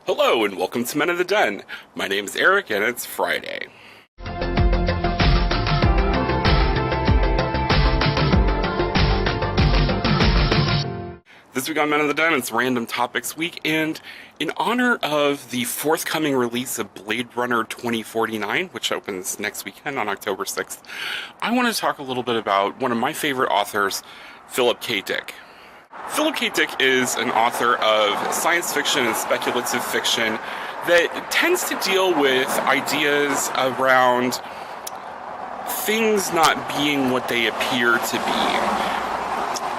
Hello and welcome to Men of the Den. My name's Eric and it's Friday. This week on Men of the Den, it's Random Topics Week, and in honor of the forthcoming release of Blade Runner 2049, which opens next weekend on October 6th, I want to talk a little bit about one of my favorite authors, Philip K. Dick. Philip K. Dick is an author of science fiction and speculative fiction that tends to deal with ideas around things not being what they appear to be.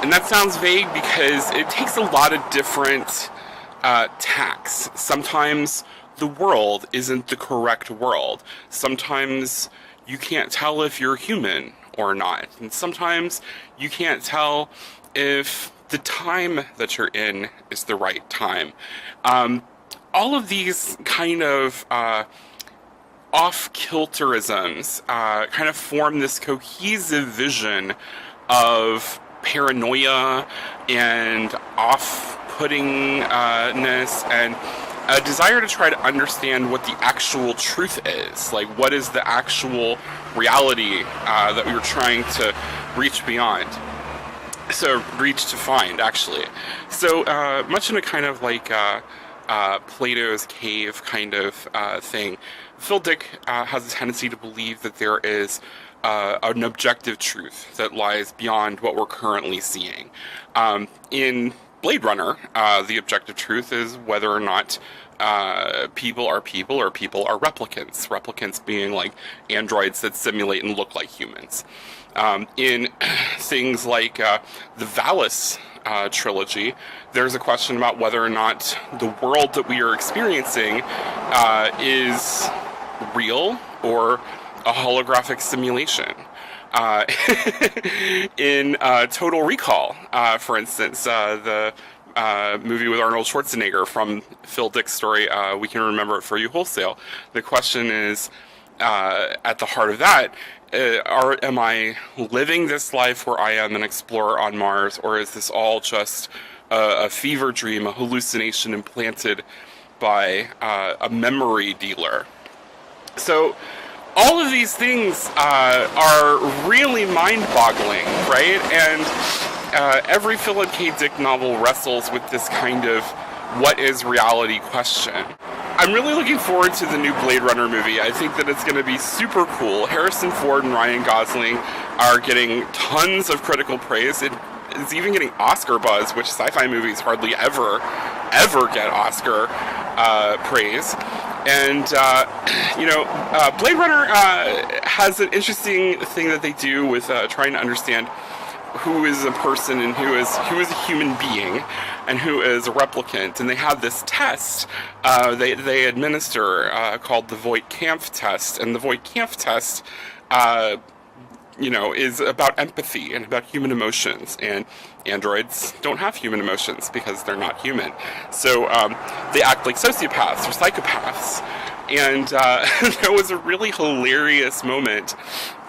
And that sounds vague because it takes a lot of different tacks. Sometimes the world isn't the correct world. Sometimes you can't tell if you're human or not. And sometimes you can't tell if the time that you're in is the right time. All of these kind of off-kilterisms kind of form this cohesive vision of paranoia and off-puttingness and a desire to try to understand what the actual truth is. Like, what is the actual reality that we were trying to reach beyond? So, reach to find, actually. So, much in a kind of like Plato's cave kind of thing, Phil Dick has a tendency to believe that there is an objective truth that lies beyond what we're currently seeing. In Blade Runner, the objective truth is whether or not people are people or people are replicants. Replicants being like androids that simulate and look like humans. In things like the Valis trilogy, there's a question about whether or not the world that we are experiencing is real or a holographic simulation. In Total Recall, for instance, the movie with Arnold Schwarzenegger from Phil Dick's story, We Can Remember It For You Wholesale, the question is, at the heart of that, am I living this life where I am an explorer on Mars, or is this all just a fever dream, a hallucination implanted by a memory dealer? So, all of these things are really mind-boggling, right? And every Philip K. Dick novel wrestles with this kind of what is reality question. I'm really looking forward to the new Blade Runner movie. I think that it's going to be super cool. Harrison Ford and Ryan Gosling are getting tons of critical praise. It's even getting Oscar buzz, which sci-fi movies hardly ever get Oscar praise. And, Blade Runner has an interesting thing that they do with trying to understand who is a person and who is a human being and who is a replicant. And they have this test they administer called the Voight-Kampff Test. And the Voight-Kampff Test is about empathy and about human emotions, and androids don't have human emotions because they're not human. So they act like sociopaths or psychopaths. And there was a really hilarious moment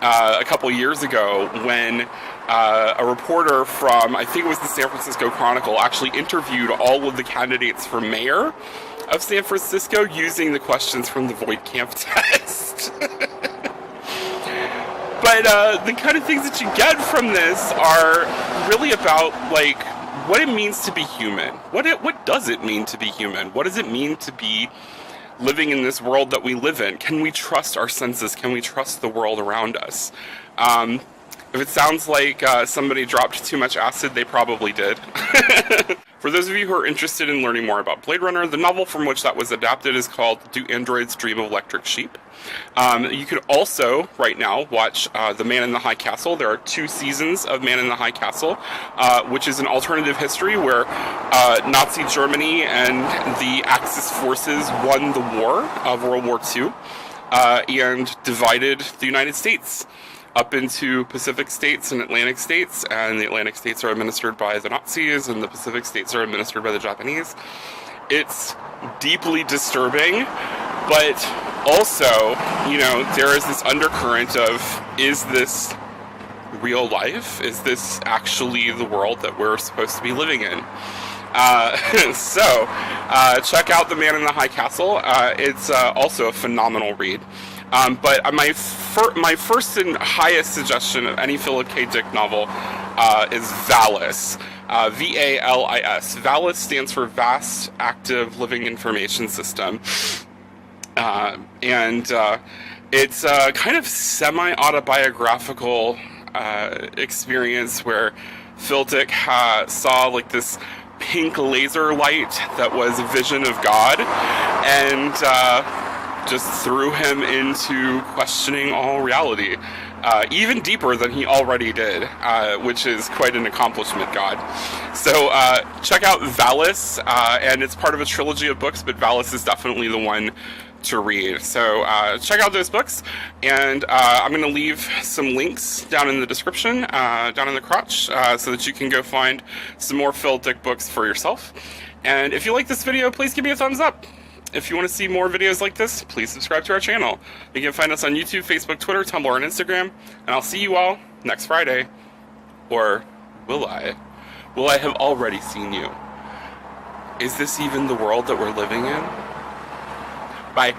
a couple years ago when a reporter from, I think it was the San Francisco Chronicle, actually interviewed all of the candidates for mayor of San Francisco using the questions from the Voight-Kampff Test. But the kind of things that you get from this are really about, like, what it means to be human. What does it mean to be human? What does it mean to be living in this world that we live in? Can we trust our senses? Can we trust the world around us? If it sounds like somebody dropped too much acid, they probably did. For those of you who are interested in learning more about Blade Runner, the novel from which that was adapted is called Do Androids Dream of Electric Sheep? You could also, right now, watch The Man in the High Castle. There are 2 seasons of Man in the High Castle, which is an alternative history where Nazi Germany and the Axis forces won the war of World War II and divided the United States up into Pacific states and Atlantic states, and the Atlantic states are administered by the Nazis and the Pacific states are administered by the Japanese. It's deeply disturbing, but also, there is this undercurrent of, is this real life? Is this actually the world that we're supposed to be living in? Check out The Man in the High Castle. It's also a phenomenal read. But my first and highest suggestion of any Philip K. Dick novel is Valis. VALIS. Valis stands for Vast Active Living Information System. It's a kind of semi-autobiographical experience where Phil Dick saw like this pink laser light that was a vision of God, and just threw him into questioning all reality, even deeper than he already did, which is quite an accomplishment, God. So check out Valis, and it's part of a trilogy of books, but Valis is definitely the one to read. So check out those books, and I'm going to leave some links down in the description, down in the crotch, so that you can go find some more Phil Dick books for yourself. And if you like this video, please give me a thumbs up. If you want to see more videos like this, please subscribe to our channel. You can find us on YouTube, Facebook, Twitter, Tumblr, and Instagram, and I'll see you all next Friday. Or will I? Will I have already seen you? Is this even the world that we're living in? Bye.